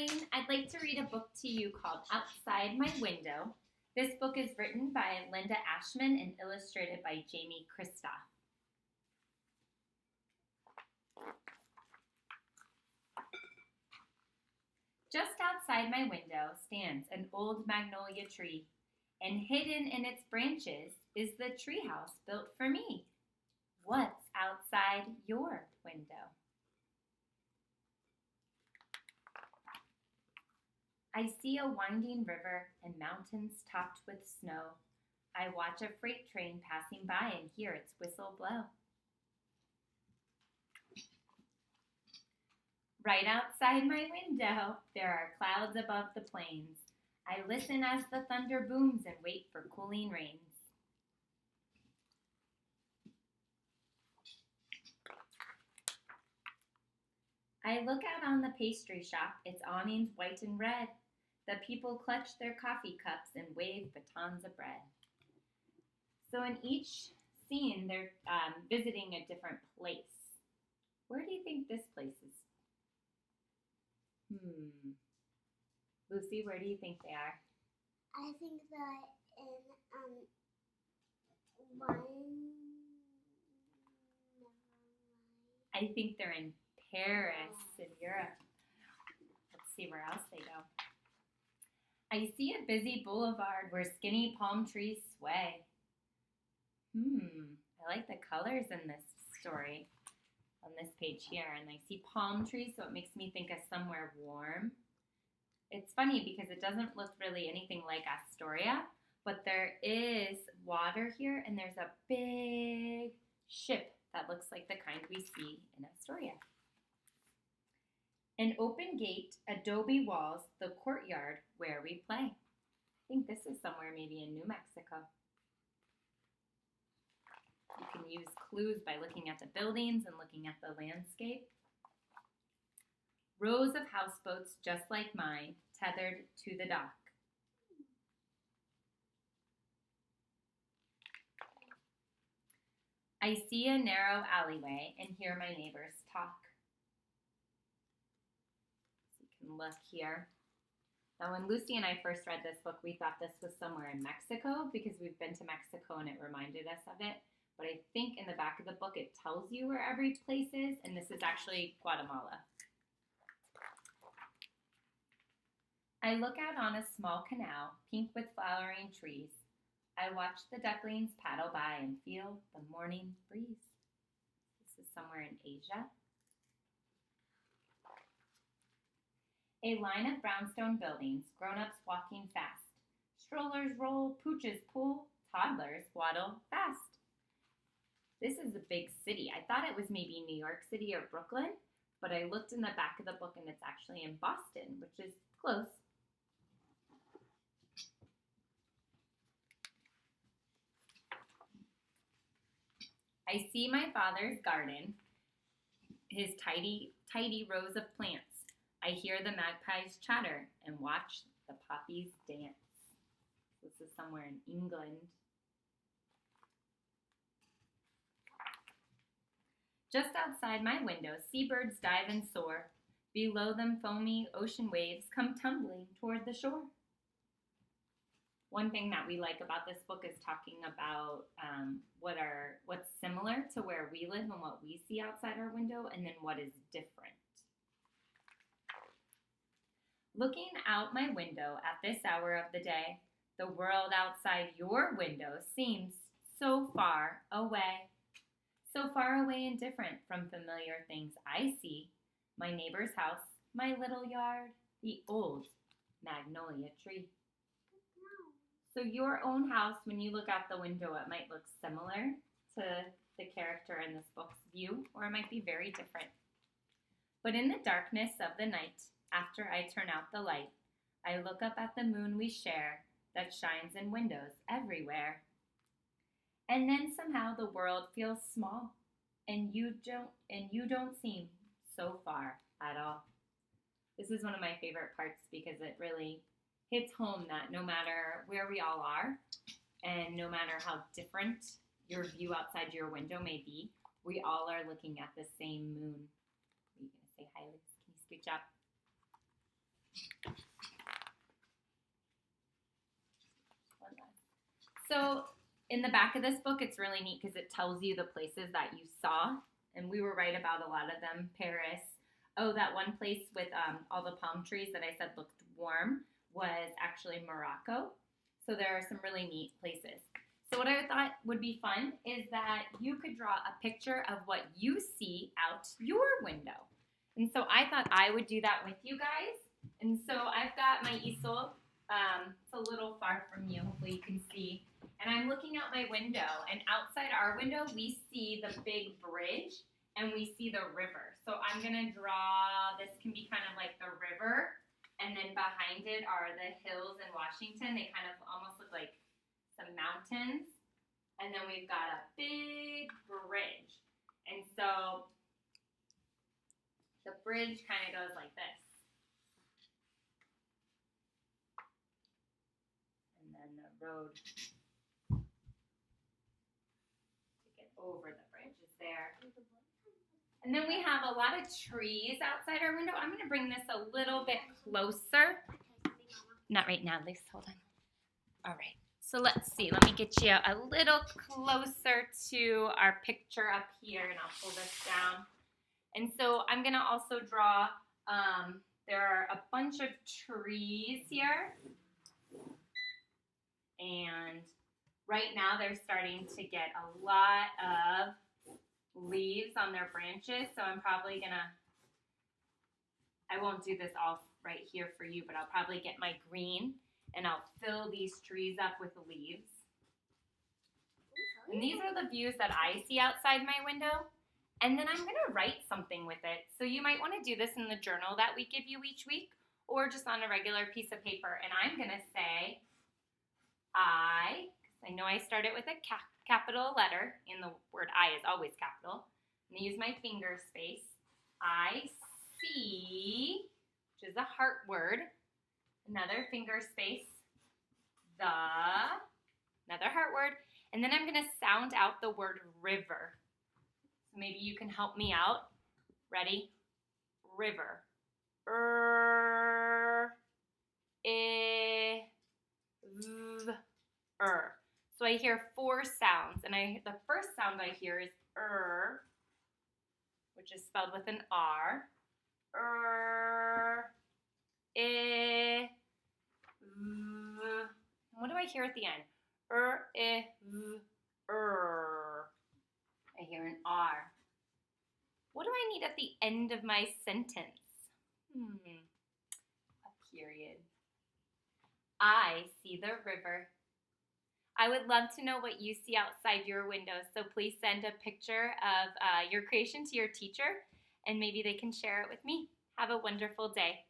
morning. I'd like to read a book to you called Outside My Window. This book is written by Linda Ashman and illustrated by Jamie Kristoff. Just outside my window stands an old magnolia tree, and hidden in its branches is the treehouse built for me. What's outside your window? I see a winding river and mountains topped with snow. I watch a freight train passing by and hear its whistle blow. Right outside my window, there are clouds above the plains. I listen as the thunder booms and wait for cooling rains. I look out on the pastry shop, its awnings white and red. The people clutch their coffee cups and wave batons of bread. So in each scene, they're visiting a different place. Where do you think this place is? Lucy, where do you think they are? I think that in one. I think they're in Paris, in Europe. Let's see where else they go. I see a busy boulevard where skinny palm trees sway. I like the colors in this story on this page here. And I see palm trees, so it makes me think of somewhere warm. It's funny because it doesn't look really anything like Astoria, but there is water here, and there's a big ship that looks like the kind we see in Astoria. An open gate, adobe walls, the courtyard where we play. I think this is somewhere maybe in New Mexico. You can use clues by looking at the buildings and looking at the landscape. Rows of houseboats just like mine, tethered to the dock. I see a narrow alleyway and hear my neighbors talk. So you can look here. Now, when Lucy and I first read this book, we thought this was somewhere in Mexico because we've been to Mexico and it reminded us of it. But I think in the back of the book it tells you where every place is, and this is actually Guatemala. I look out on a small canal, pink with flowering trees. I watch the ducklings paddle by and feel the morning breeze. This is somewhere in Asia. A line of brownstone buildings, grown-ups walking fast. Strollers roll, pooches pull, toddlers waddle fast. This is a big city. I thought it was maybe New York City or Brooklyn, but I looked in the back of the book and it's actually in Boston, which is close. I see my father's garden, his tidy rows of plants. I hear the magpies chatter and watch the poppies dance. This is somewhere in England. Just outside my window, seabirds dive and soar. Below them, foamy ocean waves come tumbling toward the shore. One thing that we like about this book is talking about what's similar to where we live and what we see outside our window, and then what is different. Looking out my window at this hour of the day, the world outside your window seems so far away. So far away and different from familiar things I see. My neighbor's house, my little yard, the old magnolia tree. So your own house, when you look out the window, it might look similar to the character in this book's view, or it might be very different. But in the darkness of the night, after I turn out the light, I look up at the moon we share that shines in windows everywhere. And then somehow the world feels small, and you don't seem so far at all. This is one of my favorite parts because it really hits home that no matter where we all are, and no matter how different your view outside your window may be, we all are looking at the same moon. Are you going to say hi, Liz? Can you scooch up? So in the back of this book, it's really neat because it tells you the places that you saw. And we were right about a lot of them. Paris. Oh, that one place with all the palm trees that I said looked warm was actually Morocco. So there are some really neat places. So what I thought would be fun is that you could draw a picture of what you see out your window. And so I thought I would do that with you guys. And so I've got my easel. It's a little far from you. Hopefully you can see. And I'm looking out my window. And outside our window, we see the big bridge and we see the river. So I'm going to draw, this can be kind of like the river. And then behind it are the hills in Washington. They kind of almost look like some mountains, and then we've got a big bridge. And so the bridge kind of goes like this. And then the road to get over the bridge is there. And then we have a lot of trees outside our window. I'm going to bring this a little bit closer. Not right now, Lisa, hold on. All right. So let's see, let me get you a little closer to our picture up here, and I'll pull this down. And so I'm going to also draw, there are a bunch of trees here. And right now they're starting to get a lot of leaves on their branches. So I'm probably going to, I won't do this all right here for you, but I'll probably get my green. And I'll fill these trees up with leaves. And these are the views that I see outside my window. And then I'm going to write something with it. So you might want to do this in the journal that we give you each week, or just on a regular piece of paper. And I'm going to say, I know I start it with a capital letter, and the word I is always capital. I'm going to use my finger space. I see, which is a heart word. Another finger space, another heart word, and then I'm going to sound out the word river. So maybe you can help me out. Ready? River. So I hear 4 sounds, and the first sound I hear is which is spelled with an R. What do I hear at the end? I hear an R. What do I need at the end of my sentence? A period. I see the river. I would love to know what you see outside your window, so please send a picture of your creation to your teacher, and maybe they can share it with me. Have a wonderful day.